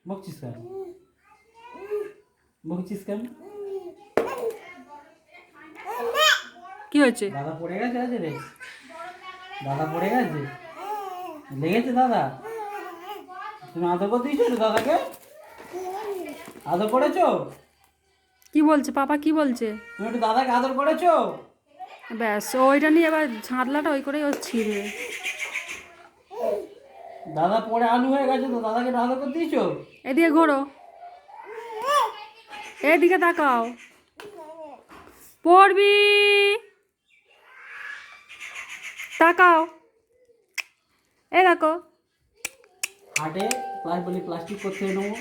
বকছিস কেন? বকছিস কেন? কি হয়েছে? দাদা পড়ে গেছে আজ রে? দাদা পড়ে গেছে? লেগেছে দাদা? তুমি আদর করে দিয়েছো তো দাদাকে? আদর করেছো? কি বলছে পাপা, কি বলছে? তুমি একটু দাদাকে আদর করেছো? ব্যাস ওইটা নিয়ে এবার ঝাঁটলাটা ওই করেই ও ছিঁড়বে। দাদা পড়ে আলু হয়ে গেছে তো দাদাকে একটু আদর করে দিয়েছো? এদিকে ঘোরো, এদিকে তাকাও, পড়বি, তাকাও, এ দেখো। হাটে বলি প্লাস্টিক করতে নেবো।